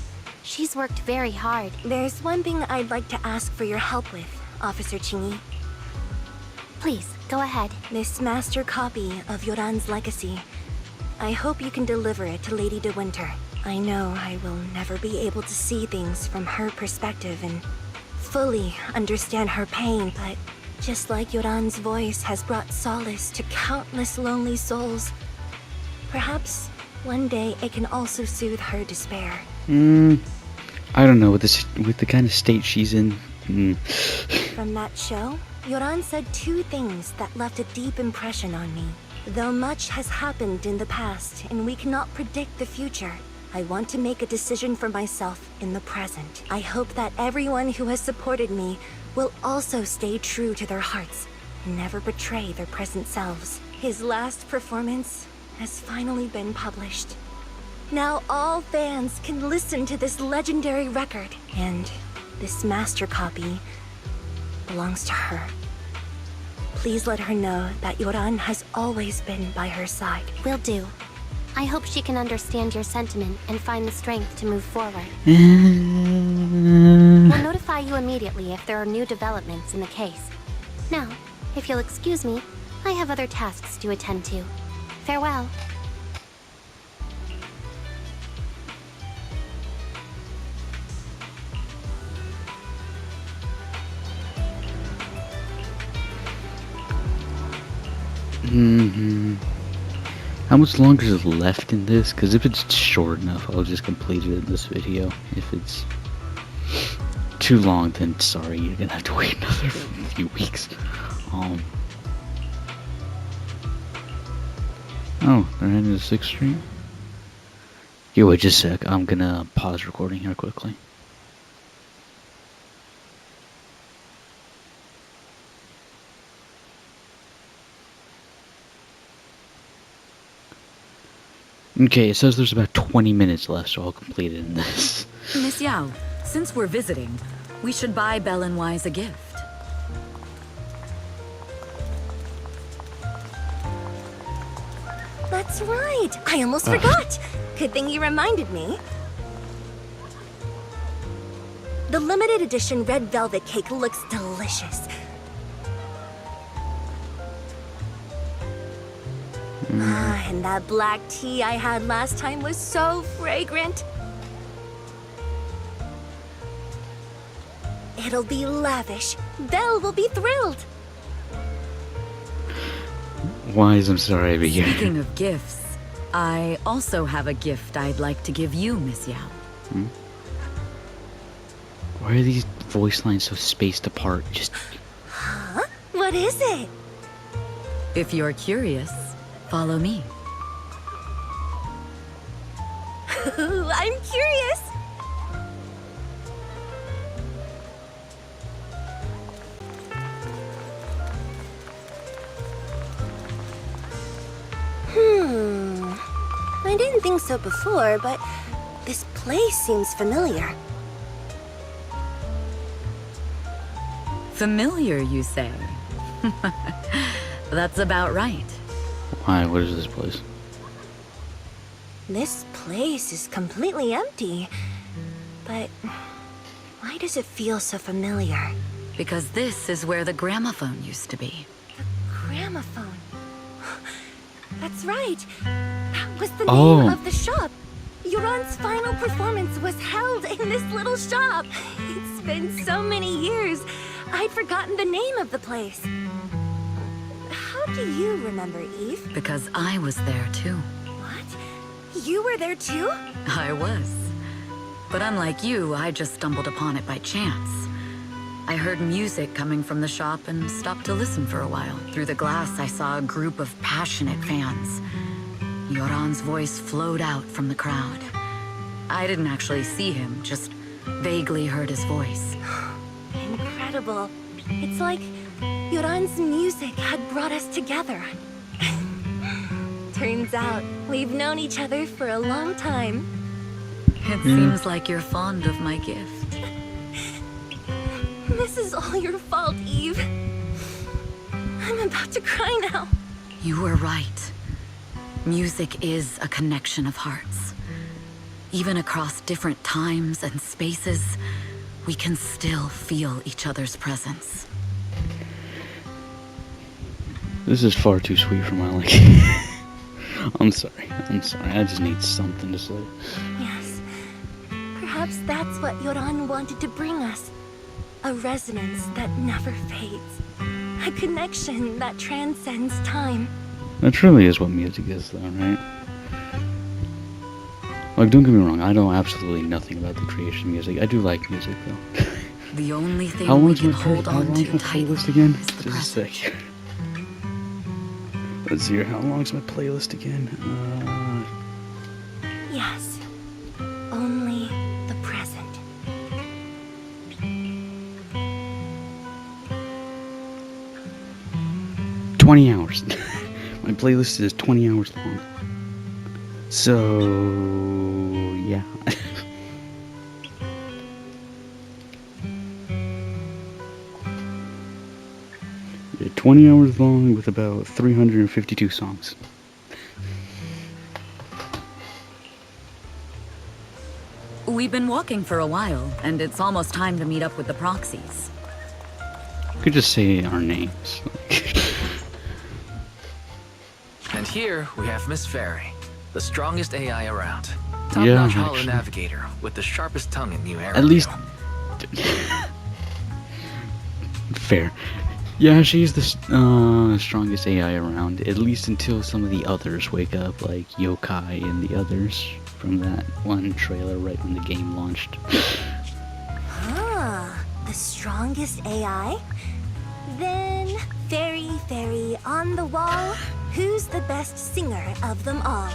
Speaker 8: She's worked very hard.
Speaker 3: There's one thing I'd like to ask for your help with, Officer Qingyi.
Speaker 8: Please, go ahead.
Speaker 3: This master copy of Yoran's legacy. I hope you can deliver it to Lady De Winter. I know I will never be able to see things from her perspective and fully understand her pain, but just like Yoran's voice has brought solace to countless lonely souls, perhaps one day it can also soothe her despair.
Speaker 1: I don't know, with the kind of state she's in,
Speaker 8: From that show, Yoran said 2 things that left a deep impression on me. Though much has happened in the past and we cannot predict the future, I want to make a decision for myself in the present. I hope that everyone who has supported me will also stay true to their hearts and never betray their present selves. His last performance has finally been published. Now all fans can listen to this legendary record, and this master copy belongs to her. Please let her know that Yoran has always been by her side.
Speaker 3: Will do. I hope she can understand your sentiment and find the strength to move forward. We'll notify you immediately if there are new developments in the case. Now, if you'll excuse me, I have other tasks to attend to. Farewell.
Speaker 1: How much longer is left in this? Because if it's short enough, I'll just complete it in this video. If it's too long, then sorry, you're gonna have to wait another few weeks. Oh, they're heading to 6th Street? Yeah, wait just a sec. I'm gonna pause recording here quickly. Okay, it says there's about 20 minutes left, so I'll complete it in this.
Speaker 2: Miss Yao, since we're visiting, we should buy Belle and Wise a gift.
Speaker 8: That's right! I almost forgot! Good thing you reminded me. The limited edition red velvet cake looks delicious. And that black tea I had last time was so fragrant. It'll be lavish. Belle will be thrilled.
Speaker 1: Wise, I'm sorry, but
Speaker 2: Speaking of gifts, I also have a gift I'd like to give you, Miss Yao.
Speaker 1: Why are these voice lines so spaced apart? Just...
Speaker 8: Huh? What is it?
Speaker 2: If you're curious, follow me.
Speaker 8: I'm curious. I didn't think so before, but this place seems familiar.
Speaker 2: Familiar, you say? That's about right.
Speaker 1: Why? What is this place?
Speaker 8: This place is completely empty. But why does it feel so familiar?
Speaker 2: Because this is where the gramophone used to be.
Speaker 8: The gramophone. That's right. That was the
Speaker 1: Oh.
Speaker 8: name of the shop. Yoran's final performance was held in this little shop. It's been so many years. I'd forgotten the name of the place. How do you remember, Eve?
Speaker 2: Because I was there too.
Speaker 8: What? You were there too?
Speaker 2: I was. But unlike you, I just stumbled upon it by chance. I heard music coming from the shop and stopped to listen for a while. Through the glass, I saw a group of passionate fans. Yoran's voice flowed out from the crowd. I didn't actually see him, just vaguely heard his voice.
Speaker 8: Incredible. It's like Yoran's music had brought us together. Turns out, we've known each other for a long time.
Speaker 2: It seems like you're fond of my gift.
Speaker 8: This is all your fault, Eve. I'm about to cry now.
Speaker 2: You were right. Music is a connection of hearts. Even across different times and spaces, we can still feel each other's presence.
Speaker 1: This is far too sweet for my liking. I'm sorry. I just need something to say.
Speaker 8: Yes. Perhaps that's what Yoran wanted to bring us. A resonance that never fades. A connection that transcends time.
Speaker 1: That truly is what music is, though, right? Like, don't get me wrong, I know absolutely nothing about the creation of music. I do like music, though.
Speaker 2: The only thing
Speaker 1: How
Speaker 2: we
Speaker 1: long's
Speaker 2: can
Speaker 1: my
Speaker 2: hold on to tightly
Speaker 1: playlist again?
Speaker 2: is the
Speaker 1: Just a
Speaker 2: present.
Speaker 1: sec. Let's see here. How long's my playlist again?
Speaker 8: Yes. Only the present.
Speaker 1: Uh, 20 hours. My playlist is 20 hours long. So, yeah. Yeah, 20 hours long with about 352 songs.
Speaker 2: We've been walking for a while, and it's almost time to meet up with the proxies.
Speaker 1: Could just say our names.
Speaker 4: And here we have Miss Fairy, the strongest AI around.
Speaker 1: Yeah,
Speaker 4: Top-notch holo
Speaker 1: actually.
Speaker 4: navigator with the sharpest tongue in New Era.
Speaker 1: At least... Fair. Yeah, she's the strongest AI around, at least until some of the others wake up, like Yokai and the others from that one trailer right when the game launched.
Speaker 8: Ah, the strongest AI? Then, Fairy on the wall, who's the best singer of them all?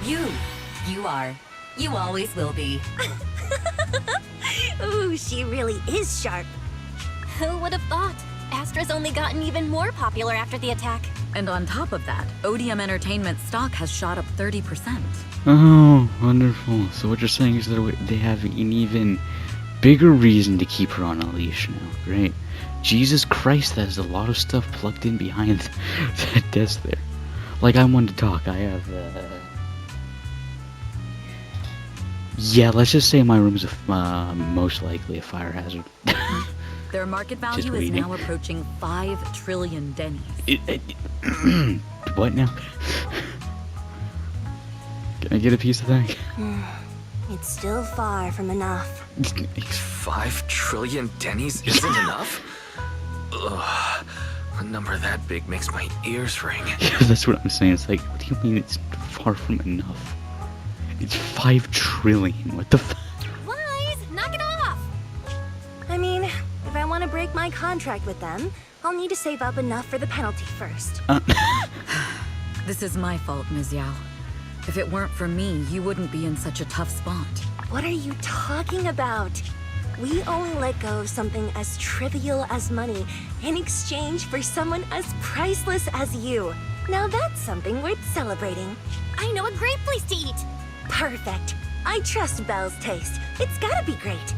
Speaker 11: You are. You always will be.
Speaker 8: Ooh, she really is sharp.
Speaker 3: Who would have thought? Astra's only gotten even more popular after the attack.
Speaker 2: And on top of that, Odium Entertainment stock has shot up 30%.
Speaker 1: Oh, wonderful. So what you're saying is that they have an even bigger reason to keep her on a leash now. Great. Jesus Christ, that is a lot of stuff plugged in behind that desk there. Like, I'm one to talk. I have, yeah, let's just say my room's most likely a fire hazard.
Speaker 2: Their market value is
Speaker 1: reading.
Speaker 2: now approaching 5 trillion dennies.
Speaker 1: What now? Can I get a piece of that?
Speaker 8: It's still far from enough.
Speaker 4: 5 trillion dennies isn't enough? Ugh. A number that big makes my ears ring.
Speaker 1: Yeah, that's what I'm saying. It's like, what do you mean it's far from enough? It's 5 trillion. What the f?
Speaker 3: Wise, knock it off!
Speaker 8: I mean, if I want to break my contract with them, I'll need to save up enough for the penalty first.
Speaker 2: This is my fault, Ms. Yao. If it weren't for me, you wouldn't be in such a tough spot.
Speaker 8: What are you talking about? We only let go of something as trivial as money in exchange for someone as priceless as you. Now that's something worth celebrating.
Speaker 3: I know a great place to eat!
Speaker 8: Perfect. I trust Belle's taste. It's gotta be great.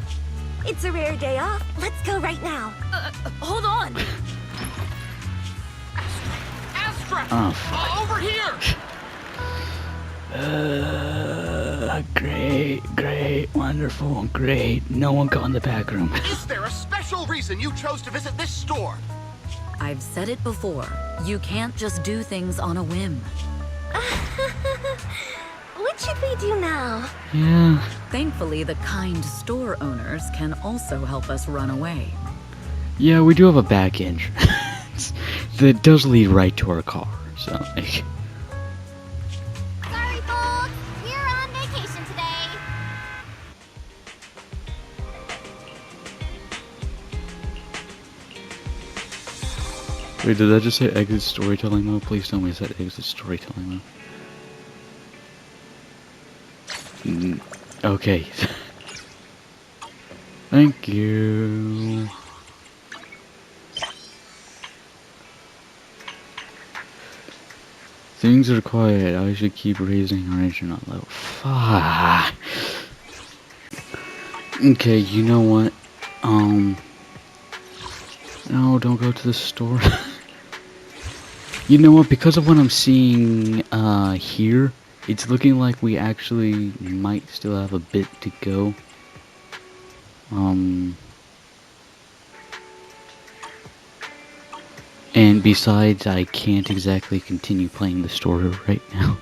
Speaker 8: It's a rare day off. Let's go right now.
Speaker 3: Hold on!
Speaker 10: Astra!
Speaker 1: Oh,
Speaker 10: Over here!
Speaker 1: Great, wonderful, great. No one got in the back room.
Speaker 6: Is there a special reason you chose to visit this store?
Speaker 2: I've said it before. You can't just do things on a whim.
Speaker 8: What should we do now?
Speaker 1: Yeah.
Speaker 2: Thankfully, the kind store owners can also help us run away.
Speaker 1: Yeah, we do have a back entrance that does lead right to our car, so, like...
Speaker 3: Sorry, folks! We're on vacation today!
Speaker 1: Wait, did that just say exit storytelling mode? Please tell me it said exit storytelling mode. Okay. Thank you. Things are quiet. I should keep raising our internet level. Fuck. Okay, you know what? No, don't go to the store. You know what? Because of what I'm seeing here, it's looking like we actually might still have a bit to go. And besides, I can't exactly continue playing the story right now.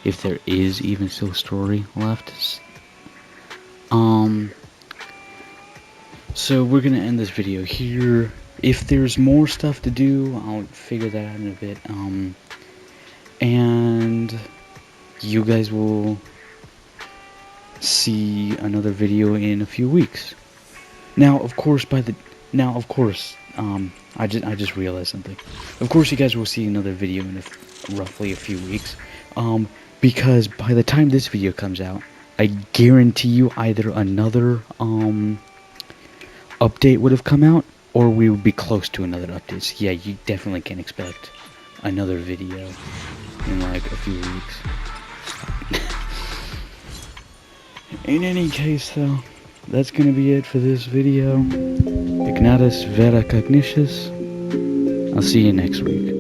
Speaker 1: If there is even still story left. So we're gonna end this video here. If there's more stuff to do, I'll figure that out in a bit. And you guys will see another video in a few weeks. Now, of course, I just realized something. Of course, you guys will see another video in roughly a few weeks. Because by the time this video comes out, I guarantee you either another update would have come out, or we would be close to another update. So yeah, you definitely can expect another video in like a few weeks. In any case, though, that's gonna be it for this video. Ignatus Vera Cognitius. I'll see you next week.